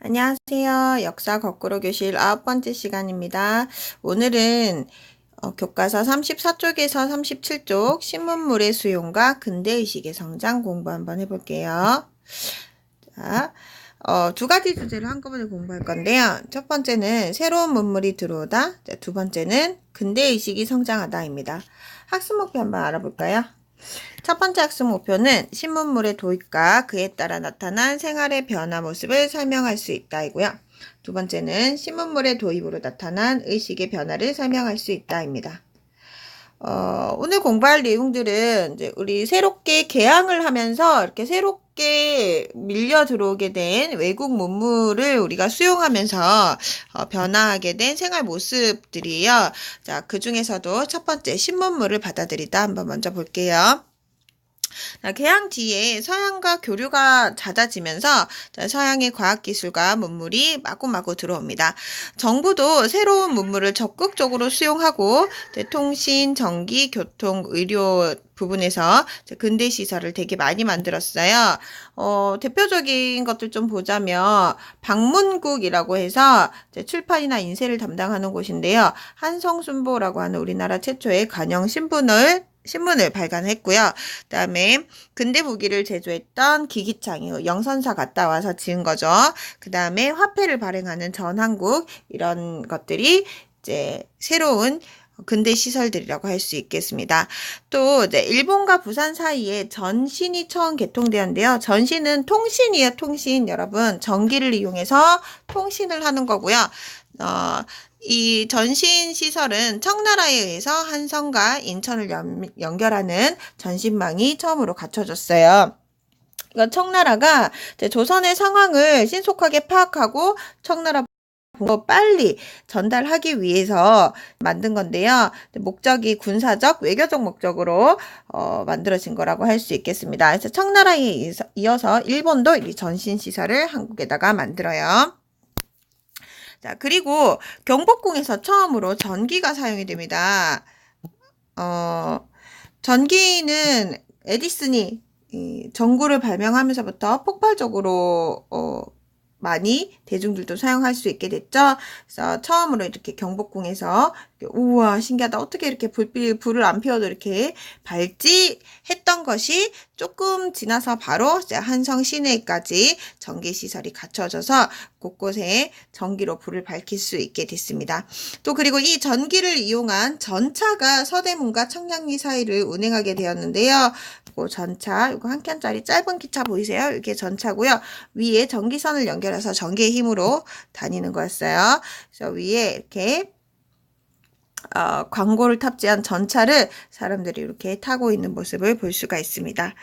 안녕하세요. 역사 거꾸로 교실 9번째 시간입니다. 오늘은 교과서 34쪽에서 37쪽 신문물의 수용과 근대의식의 성장 공부 한번 해볼게요. 자, 두 가지 주제를 한꺼번에 공부할 건데요. 첫 번째는 새로운 문물이 들어오다. 두 번째는 근대의식이 성장하다입니다. 학습 목표 한번 알아볼까요? 첫 번째 학습 목표는 신문물의 도입과 그에 따라 나타난 생활의 변화 모습을 설명할 수 있다이고요. 두 번째는 신문물의 도입으로 나타난 의식의 변화를 설명할 수 있다입니다. 오늘 공부할 내용들은 이제 우리 새롭게 개항을 하면서 이렇게 새롭게 밀려 들어오게 된 외국 문물을 우리가 수용하면서 변화하게 된 생활 모습들이에요. 자, 그 중에서도 첫 번째 신문물을 받아들이다 한번 먼저 볼게요. 개항 뒤에 서양과 교류가 잦아지면서 서양의 과학기술과 문물이 마구마구 들어옵니다. 정부도 새로운 문물을 적극적으로 수용하고 통신, 전기, 교통, 의료 부분에서 근대시설을 되게 많이 만들었어요. 대표적인 것들 좀 보자면 방문국이라고 해서 출판이나 인쇄를 담당하는 곳인데요. 한성순보라고 하는 우리나라 최초의 관영 신문을 발간했고요. 그 다음에 근대 무기를 제조했던 기기창이 영선사 갔다 와서 지은 거죠. 그 다음에 화폐를 발행하는 전한국, 이런 것들이 이제 새로운 근대 시설들이라고 할 수 있겠습니다. 또 이제 일본과 부산 사이에 전신이 처음 개통되었는데요. 전신은 통신이에요. 통신. 여러분, 전기를 이용해서 통신을 하는 거고요. 이 전신 시설은 청나라에 의해서 한성과 인천을 연결하는 전신망이 처음으로 갖춰졌어요. 청나라가 조선의 상황을 신속하게 파악하고 청나라 빨리 전달하기 위해서 만든 건데요. 목적이 군사적, 외교적 목적으로 만들어진 거라고 할 수 있겠습니다. 그래서 청나라에 이어서 일본도 이 전신시설을 한국에다가 만들어요. 자, 그리고 경복궁에서 처음으로 전기가 사용이 됩니다. 전기는 에디슨이 전구를 발명하면서부터 폭발적으로 많이 대중들도 사용할 수 있게 됐죠. 그래서 처음으로 이렇게 경복궁에서 우와 신기하다, 어떻게 이렇게 불을 안 피워도 이렇게 밝지 했던 것이 조금 지나서 바로 한성 시내까지 전기시설이 갖춰져서 곳곳에 전기로 불을 밝힐 수 있게 됐습니다. 또 그리고 이 전기를 이용한 전차가 서대문과 청량리 사이를 운행하게 되었는데요. 그 전차, 이거 한 칸짜리 짧은 기차 보이세요? 이게 전차고요. 위에 전기선을 연결해서 전기의 힘으로 다니는 거였어요. 그래서 위에 이렇게 광고를 탑재한 전차를 사람들이 이렇게 타고 있는 모습을 볼 수가 있습니다.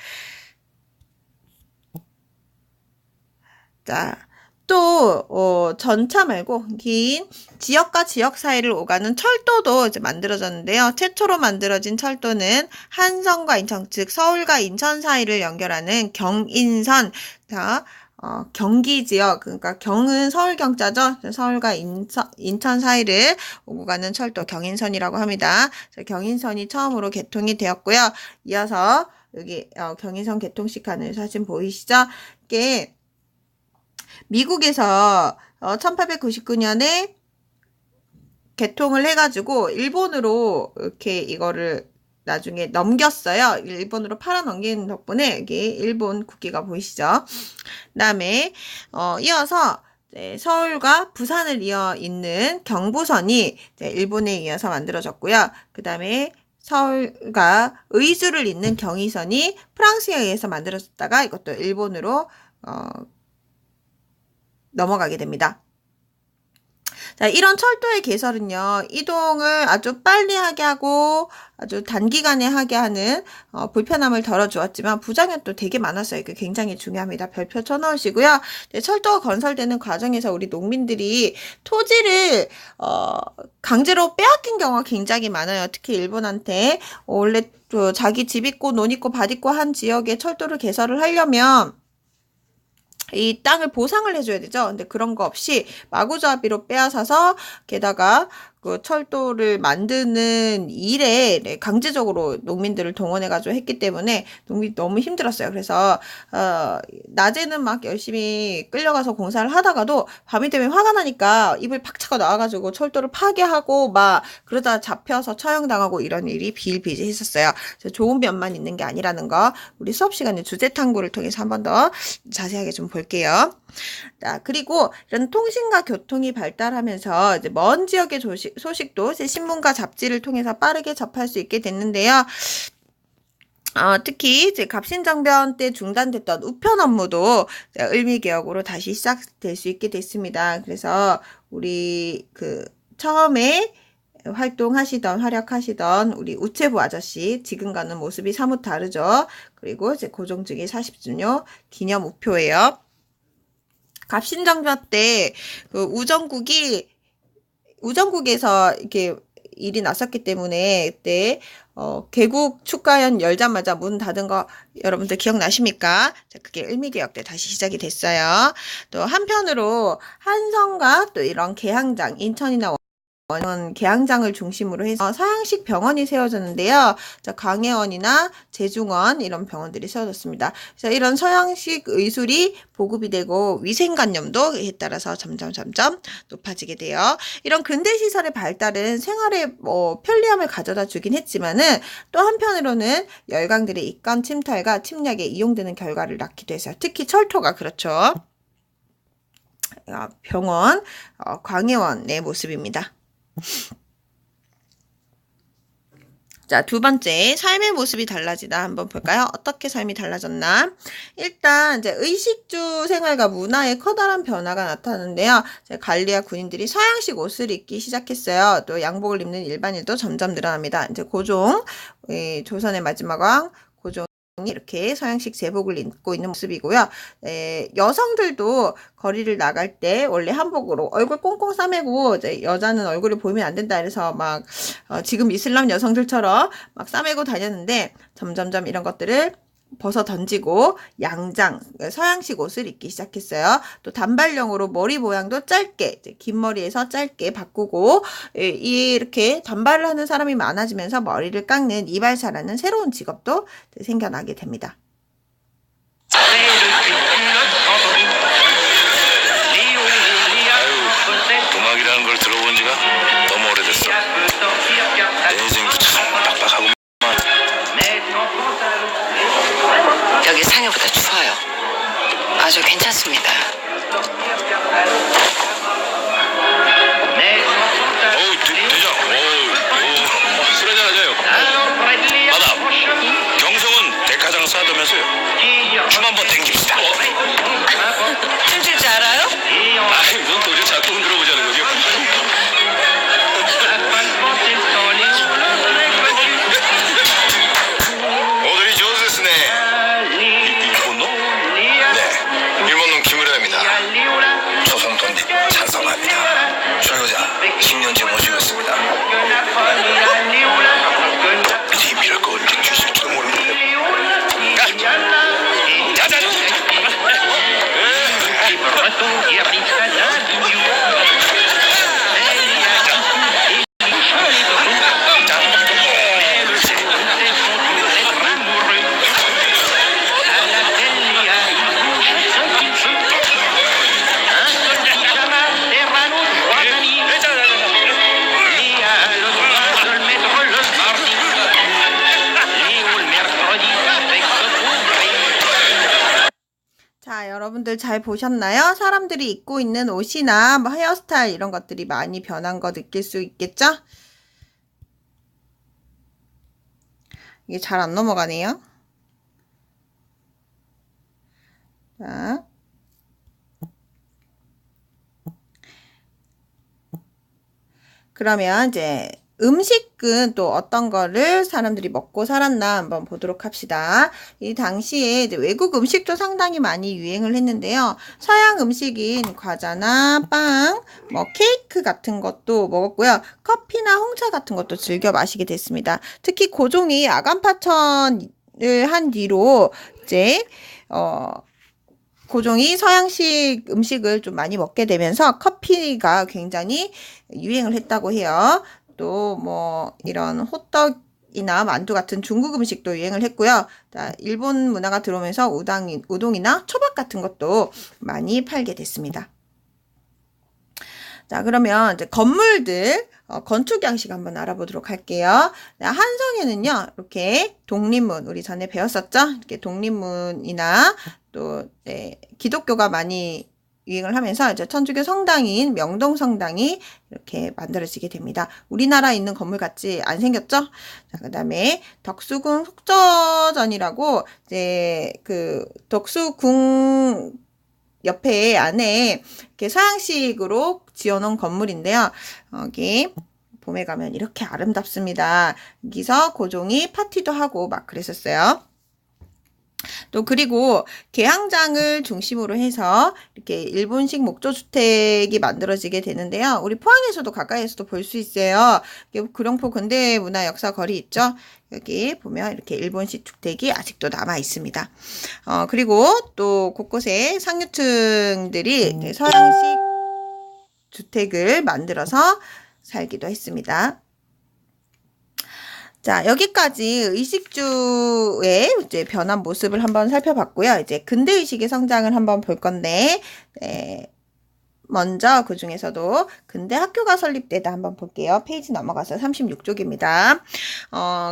자, 또 전차 말고 긴 지역과 지역 사이를 오가는 철도도 이제 만들어졌는데요. 최초로 만들어진 철도는 한성과 인천, 즉 서울과 인천 사이를 연결하는 경인선. 자, 경기 지역, 그러니까 경은 서울 경자죠. 서울과 인천 사이를 오고 가는 철도 경인선이라고 합니다. 경인선이 처음으로 개통이 되었고요. 이어서 여기 경인선 개통식 하는 사진 보이시죠? 이게 미국에서 1899년에 개통을 해가지고 일본으로 이렇게 이거를 나중에 넘겼어요. 일본으로 팔아 넘기는 덕분에 여기 일본 국기가 보이시죠? 그다음에 이어서 서울과 부산을 이어 있는 경부선이 일본에 이어서 만들어졌고요. 그다음에 서울과 의주를 잇는 경의선이 프랑스에 의해서 만들어졌다가 이것도 일본으로 넘어가게 됩니다. 자, 이런 철도의 개설은요, 이동을 아주 빨리 하게 하고 아주 단기간에 하게 하는 불편함을 덜어주었지만 부작용도 되게 많았어요. 이게 굉장히 중요합니다. 별표 쳐넣으시고요. 철도가 건설되는 과정에서 우리 농민들이 토지를 강제로 빼앗긴 경우가 굉장히 많아요. 특히 일본한테 원래 자기 집 있고 논 있고 밭 있고 한 지역에 철도를 개설을 하려면 이 땅을 보상을 해줘야 되죠. 근데 그런 거 없이 마구잡이로 빼앗아서 게다가 그 철도를 만드는 일에 강제적으로 농민들을 동원해가지고 했기 때문에 농민이 너무 힘들었어요. 그래서 낮에는 막 열심히 끌려가서 공사를 하다가도 밤이 되면 화가 나니까 입을 팍 차고 나와가지고 철도를 파괴하고 막 그러다 잡혀서 처형당하고 이런 일이 비일비재 했었어요. 그래서 좋은 면만 있는 게 아니라는 거 우리 수업 시간에 주제 탐구를 통해서 한 번 더 자세하게 좀 볼게요. 자, 그리고 이런 통신과 교통이 발달하면서 이제 먼 지역의 소식도 이제 신문과 잡지를 통해서 빠르게 접할 수 있게 됐는데요. 특히 이제 갑신정변 때 중단됐던 우편 업무도 을미개혁으로 다시 시작될 수 있게 됐습니다. 그래서 우리 처음에 활약하시던 우리 우체부 아저씨 지금과는 모습이 사뭇 다르죠. 그리고 이제 고종즉위 40주년 기념 우표예요. 갑신정변 때 우정국에서 이렇게 일이 났었기 때문에 그때 개국 축가연 열자마자 문 닫은 거 여러분들 기억나십니까? 자, 그게 을미개혁 때 다시 시작이 됐어요. 또 한편으로 한성과 또 이런 개항장 인천이나 개항장을 중심으로 해서 서양식 병원이 세워졌는데요. 자, 광해원이나 제중원 이런 병원들이 세워졌습니다. 그래서 이런 서양식 의술이 보급이 되고 위생관념도에 따라서 점점 높아지게 돼요. 이런 근대 시설의 발달은 생활에 편리함을 가져다 주긴 했지만은 또 한편으로는 열강들의 입간 침탈과 침략에 이용되는 결과를 낳기도 했어요. 특히 철도가 그렇죠. 병원, 광해원의 모습입니다. 자, 두 번째, 삶의 모습이 달라지다 한번 볼까요? 어떻게 삶이 달라졌나? 일단, 이제 의식주 생활과 문화에 커다란 변화가 나타나는데요. 관리와 군인들이 서양식 옷을 입기 시작했어요. 또 양복을 입는 일반인도 점점 늘어납니다. 이제 고종, 조선의 마지막 왕, 고종, 이렇게 서양식 제복을 입고 있는 모습이고요. 여성들도 거리를 나갈 때 원래 한복으로 얼굴 꽁꽁 싸매고 이제 여자는 얼굴을 보이면 안 된다 그래서 막 지금 이슬람 여성들처럼 막 싸매고 다녔는데 점점점 이런 것들을 벗어 던지고 양장 서양식 옷을 입기 시작했어요. 또 단발령으로 머리 모양도 짧게 긴 머리에서 짧게 바꾸고 이렇게 단발을 하는 사람이 많아지면서 머리를 깎는 이발사라는 새로운 직업도 생겨나게 됩니다. 음악이라는 걸 들어본 지가 너무 오래됐어. 내 인생도 참 빡빡하고. 여기 상해보다 추워요. 아주 괜찮습니다. 어우, 대장. 술 한잔 하자요. 마담, 경성은 백화장 싸다면서요. 춤 한번 땡깁시다. 춤출 줄 알아요? 아이, 넌 도저히 작품은 들어보자는 거죠. 오늘이 좋으셨네. 일본놈? 네, 일본놈 김우라입니다. 조선 독립 찬성합니다. 출교자 10년째 모시겠습니다. TV를 거 언제 주실 줄 모르는데. 자자. 자, 여러분들 잘 보셨나요? 사람들이 입고 있는 옷이나 뭐 헤어스타일 이런 것들이 많이 변한 거 느낄 수 있겠죠? 이게 잘 안 넘어가네요. 자. 그러면 이제 음식은 또 어떤 거를 사람들이 먹고 살았나 한번 보도록 합시다. 이 당시에 이제 외국 음식도 상당히 많이 유행을 했는데요. 서양 음식인 과자나 빵, 뭐 케이크 같은 것도 먹었고요. 커피나 홍차 같은 것도 즐겨 마시게 됐습니다. 특히 고종이 아간파천을 한 뒤로 이제 고종이 서양식 음식을 좀 많이 먹게 되면서 커피가 굉장히 유행을 했다고 해요. 또 뭐 이런 호떡이나 만두 같은 중국 음식도 유행을 했고요. 자, 일본 문화가 들어오면서 우동이나 초밥 같은 것도 많이 팔게 됐습니다. 자, 그러면 이제 건물들, 건축 양식 한번 알아보도록 할게요. 자, 한성에는요, 이렇게 독립문, 우리 전에 배웠었죠? 이렇게 독립문이나 또, 기독교가 많이 유행을 하면서 이제 천주교 성당인 명동 성당이 이렇게 만들어지게 됩니다. 우리나라에 있는 건물 같지 안 생겼죠? 자, 그 다음에 덕수궁 속저전이라고 이제 그 덕수궁 옆에 안에 이렇게 서양식으로 지어놓은 건물인데요. 여기 봄에 가면 이렇게 아름답습니다. 여기서 고종이 파티도 하고 막 그랬었어요. 또 그리고 계양장을 중심으로 해서 이렇게 일본식 목조주택이 만들어지게 되는데요. 우리 포항에서도 가까이에서도 볼 수 있어요. 구룡포 근대문화 역사 거리 있죠. 여기 보면 이렇게 일본식 주택이 아직도 남아 있습니다. 그리고 또 곳곳에 상류층들이 서양식 주택을 만들어서 살기도 했습니다. 자, 여기까지 의식주의 이제 변한 모습을 한번 살펴봤고요. 이제 근대의식의 성장을 한번 볼 건데, 먼저 그 중에서도 근대 학교가 설립되다 한번 볼게요. 페이지 넘어가서 36쪽입니다.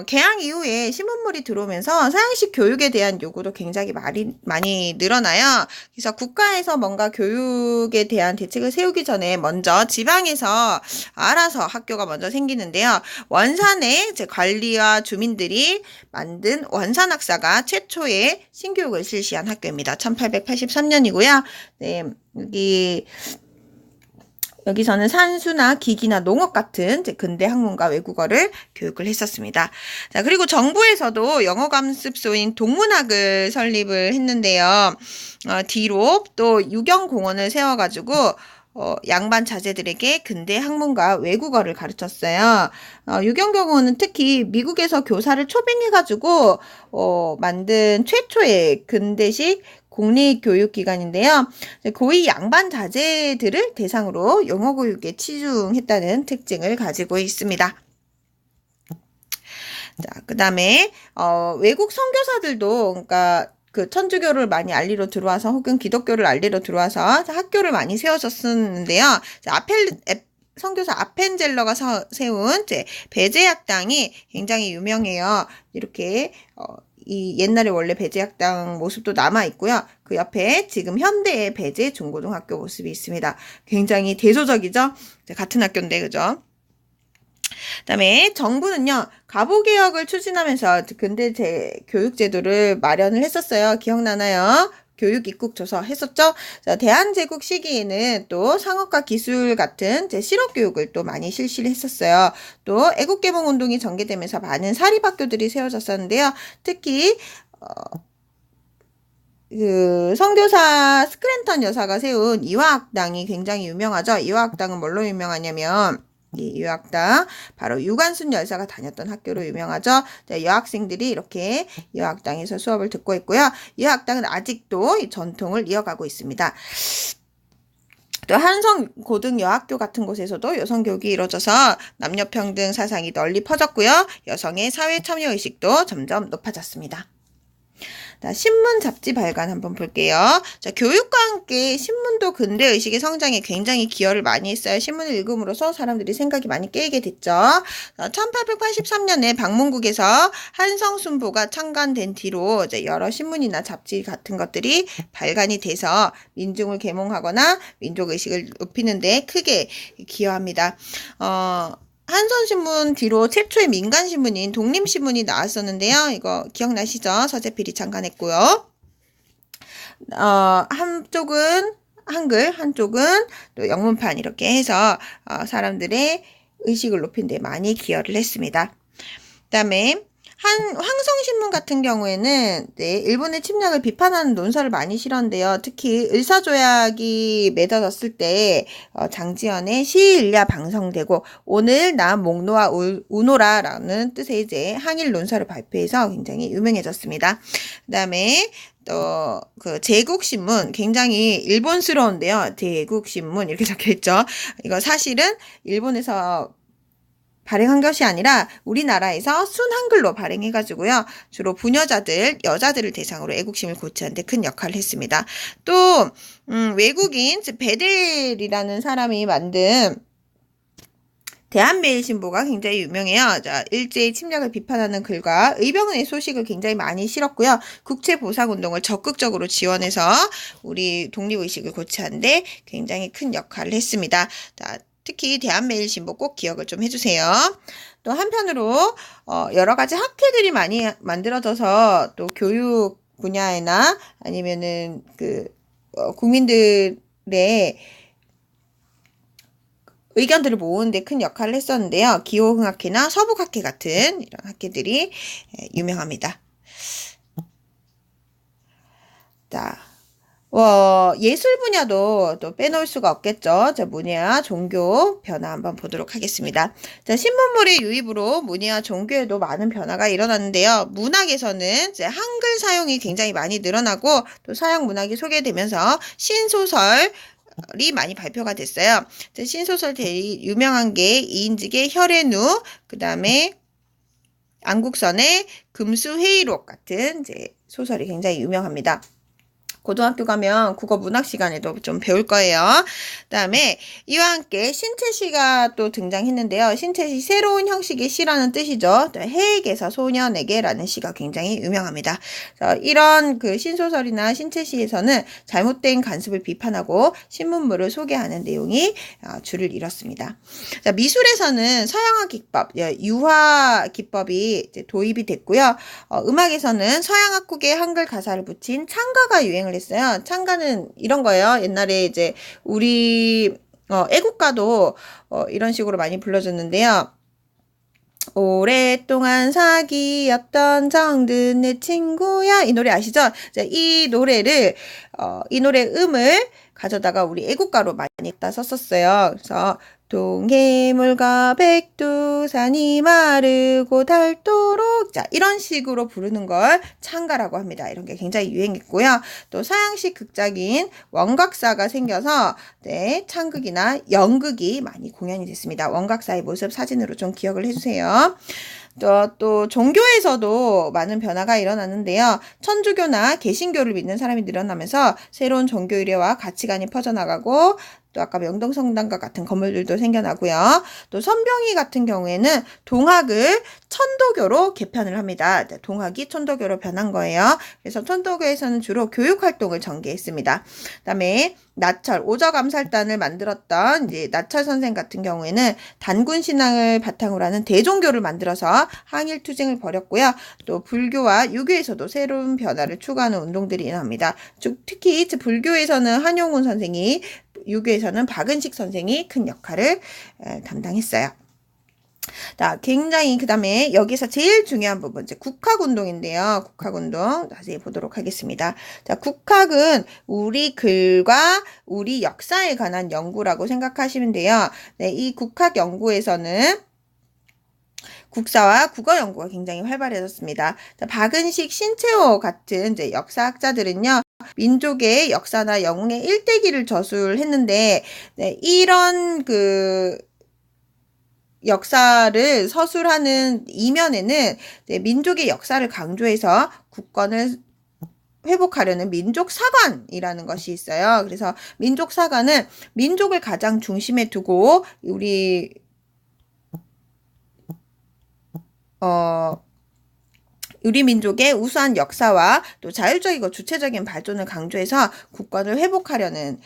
개항 이후에 신문물이 들어오면서 서양식 교육에 대한 요구도 굉장히 많이 늘어나요. 그래서 국가에서 뭔가 교육에 대한 대책을 세우기 전에 먼저 지방에서 알아서 학교가 먼저 생기는데요. 원산의 이제 관리와 주민들이 만든 원산학사가 최초의 신교육을 실시한 학교입니다. 1883년이고요. 네, 여기서는 산수나 기기나 농업 같은 근대 학문과 외국어를 교육을 했었습니다. 자, 그리고 정부에서도 영어 감습소인 동문학을 설립을 했는데요. 뒤로 또 유경공원을 세워가지고 양반 자제들에게 근대 학문과 외국어를 가르쳤어요. 유경공원은 특히 미국에서 교사를 초빙해가지고 만든 최초의 근대식 공립교육기관인데요. 고위 양반 자제들을 대상으로 영어 교육에 치중했다는 특징을 가지고 있습니다. 자, 그 다음에 외국 선교사들도 그러니까 그 천주교를 많이 알리러 들어와서 혹은 기독교를 알리러 들어와서 학교를 많이 세워졌었는데요. 선교사 아펜젤러가 세운 배제학당이 굉장히 유명해요. 이렇게 이 옛날에 원래 배제학당 모습도 남아 있고요. 그 옆에 지금 현대의 배제 중고등학교 모습이 있습니다. 굉장히 대조적이죠? 같은 학교인데, 그죠? 그다음에 정부는요, 가보개혁을 추진하면서 근대 교육제도를 마련을 했었어요. 기억나나요? 교육입국조서 했었죠? 자, 대한제국 시기에는 또 상업과 기술 같은 실업교육을 또 많이 실시를 했었어요. 또 애국개봉운동이 전개되면서 많은 사립학교들이 세워졌었는데요. 특히 그 선교사 스크랜턴 여사가 세운 이화학당이 굉장히 유명하죠. 이화학당은 뭘로 유명하냐면 이 유학당 바로 유관순 열사가 다녔던 학교로 유명하죠. 여학생들이 이렇게 유학당에서 수업을 듣고 있고요. 유학당은 아직도 이 전통을 이어가고 있습니다. 또 한성 고등여학교 같은 곳에서도 여성교육이 이루어져서 남녀평등 사상이 널리 퍼졌고요. 여성의 사회 참여의식도 점점 높아졌습니다. 자, 신문 잡지 발간 한번 볼게요. 자, 교육과 함께 신문도 근대 의식의 성장에 굉장히 기여를 많이 했어요. 신문을 읽음으로써 사람들이 생각이 많이 깨게 됐죠. 1883년에 방문국에서 한성순보가 창간된 뒤로 이제 여러 신문이나 잡지 같은 것들이 발간이 돼서 민중을 계몽하거나 민족 의식을 높이는 데 크게 기여합니다. 한선신문 뒤로 최초의 민간신문인 독립신문이 나왔었는데요. 이거 기억나시죠? 서재필이 창간했고요. 한쪽은 한글, 한쪽은 또 영문판 이렇게 해서 사람들의 의식을 높이는 데 많이 기여를 했습니다. 그 다음에 황성신문 같은 경우에는 네, 일본의 침략을 비판하는 논설을 많이 실었는데요. 특히 을사조약이 맺어졌을 때 장지연의 시일야 방성되고 오늘 나 목노와 우노라라는 뜻의 이제 항일 논설을 발표해서 굉장히 유명해졌습니다. 그다음에 또 그 제국신문 굉장히 일본스러운데요. 제국신문 이렇게 적혀있죠. 이거 사실은 일본에서 발행한 것이 아니라 우리나라에서 순한글로 발행해가지고요. 주로 부녀자들, 여자들을 대상으로 애국심을 고취하는 데 큰 역할을 했습니다. 또 외국인 베델이라는 사람이 만든 대한매일신보가 굉장히 유명해요. 자, 일제의 침략을 비판하는 글과 의병의 소식을 굉장히 많이 실었고요. 국채보상운동을 적극적으로 지원해서 우리 독립의식을 고취하는데 굉장히 큰 역할을 했습니다. 자, 특히 대한매일신보 꼭 기억을 좀 해주세요. 또 한편으로 여러 가지 학회들이 많이 만들어져서 또 교육 분야나 아니면은 국민들의 의견들을 모으는 데 큰 역할을 했었는데요. 기호흥학회나 서북학회 같은 이런 학회들이 유명합니다. 자, 예술 분야도 또 빼놓을 수가 없겠죠. 자, 문예와 종교 변화 한번 보도록 하겠습니다. 자, 신문물의 유입으로 문예와 종교에도 많은 변화가 일어났는데요. 문학에서는 이제 한글 사용이 굉장히 많이 늘어나고 또 서양 문학이 소개되면서 신소설 이 많이 발표가 됐어요. 신소설 제일 유명한 게 이인직의 혈의 누, 그 다음에 안국선의 금수회의록 같은 이제 소설이 굉장히 유명합니다. 고등학교 가면 국어 문학 시간에도 좀 배울 거예요. 그다음에 이와 함께 신체시가 또 등장했는데요. 신체시 새로운 형식의 시라는 뜻이죠. 해에게서 소년에게라는 시가 굉장히 유명합니다. 이런 그 신소설이나 신체시에서는 잘못된 간습을 비판하고 신문물을 소개하는 내용이 줄을 이뤘습니다. 자, 미술에서는 서양화 기법, 유화 기법이 이제 도입이 됐고요. 음악에서는 서양 악곡에 한글 가사를 붙인 창가가 유행을 했어요. 창가는 이런 거예요. 옛날에 이제 우리 애국가도 이런 식으로 많이 불러줬는데요. 오랫동안 사귀었던 정든 내 친구야, 이 노래 아시죠? 자, 이 노래 음을 가져다가 우리 애국가로 많이 갖다 썼었어요. 그래서 동해물과 백두산이 마르고 닳도록, 자, 이런 식으로 부르는 걸 창가라고 합니다. 이런 게 굉장히 유행했고요. 또 서양식 극작인 원각사가 생겨서 네, 창극이나 연극이 많이 공연이 됐습니다. 원각사의 모습 사진으로 좀 기억을 해주세요. 또 종교에서도 많은 변화가 일어났는데요. 천주교나 개신교를 믿는 사람이 늘어나면서 새로운 종교 의례와 가치관이 퍼져나가고 또 아까 명동성당과 같은 건물들도 생겨나고요. 또 선병이 같은 경우에는 동학을 천도교로 개편을 합니다. 동학이 천도교로 변한 거예요. 그래서 천도교에서는 주로 교육활동을 전개했습니다. 그다음에 나철, 오적암살단을 만들었던 이제 나철 선생 같은 경우에는 단군 신앙을 바탕으로 하는 대종교를 만들어서 항일 투쟁을 벌였고요. 또 불교와 유교에서도 새로운 변화를 추구하는 운동들이 일어납니다. 특히 불교에서는 한용운 선생이, 유교에서는 박은식 선생이 큰 역할을 담당했어요. 자, 굉장히 그다음에 여기서 제일 중요한 부분 이제 국학운동인데요. 국학운동 자세히 보도록 하겠습니다. 자, 국학은 우리 글과 우리 역사에 관한 연구라고 생각하시면 돼요. 네, 이 국학 연구에서는 국사와 국어 연구가 굉장히 활발해졌습니다. 자, 박은식, 신채호 같은 이제 역사학자들은요, 민족의 역사나 영웅의 일대기를 저술했는데, 네, 이런 역사를 서술하는 이면에는 네, 민족의 역사를 강조해서 국권을 회복하려는 민족사관이라는 것이 있어요. 그래서 민족사관은 민족을 가장 중심에 두고 우리 민족의 우수한 역사와 또 자율적이고 주체적인 발전을 강조해서 국권을 회복하려는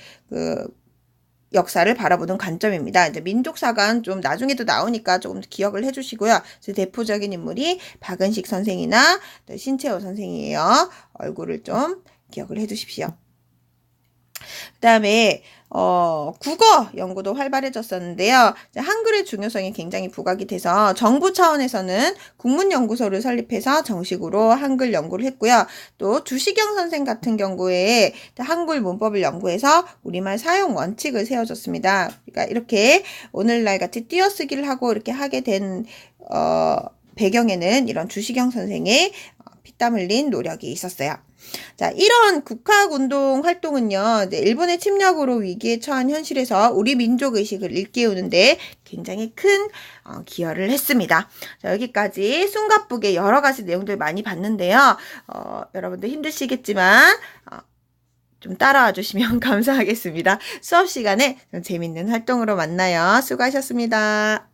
역사를 바라보는 관점입니다. 이제 민족사관 좀 나중에도 나오니까 조금 기억을 해주시고요. 대표적인 인물이 박은식 선생이나 또 신채호 선생이에요. 얼굴을 좀 기억을 해두십시오. 그 다음에 국어 연구도 활발해졌었는데요. 한글의 중요성이 굉장히 부각이 돼서 정부 차원에서는 국문연구소를 설립해서 정식으로 한글 연구를 했고요. 또 주시경 선생 같은 경우에 한글 문법을 연구해서 우리말 사용 원칙을 세워줬습니다. 그러니까 이렇게 오늘날 같이 띄어쓰기를 하고 이렇게 하게 된 배경에는 이런 주시경 선생의 피땀 흘린 노력이 있었어요. 자, 이런 국학운동 활동은요, 일본의 침략으로 위기에 처한 현실에서 우리 민족 의식을 일깨우는데 굉장히 큰 기여를 했습니다. 자, 여기까지 숨가쁘게 여러 가지 내용들 많이 봤는데요. 여러분들 힘드시겠지만 좀 따라와 주시면 감사하겠습니다. 수업 시간에 재밌는 활동으로 만나요. 수고하셨습니다.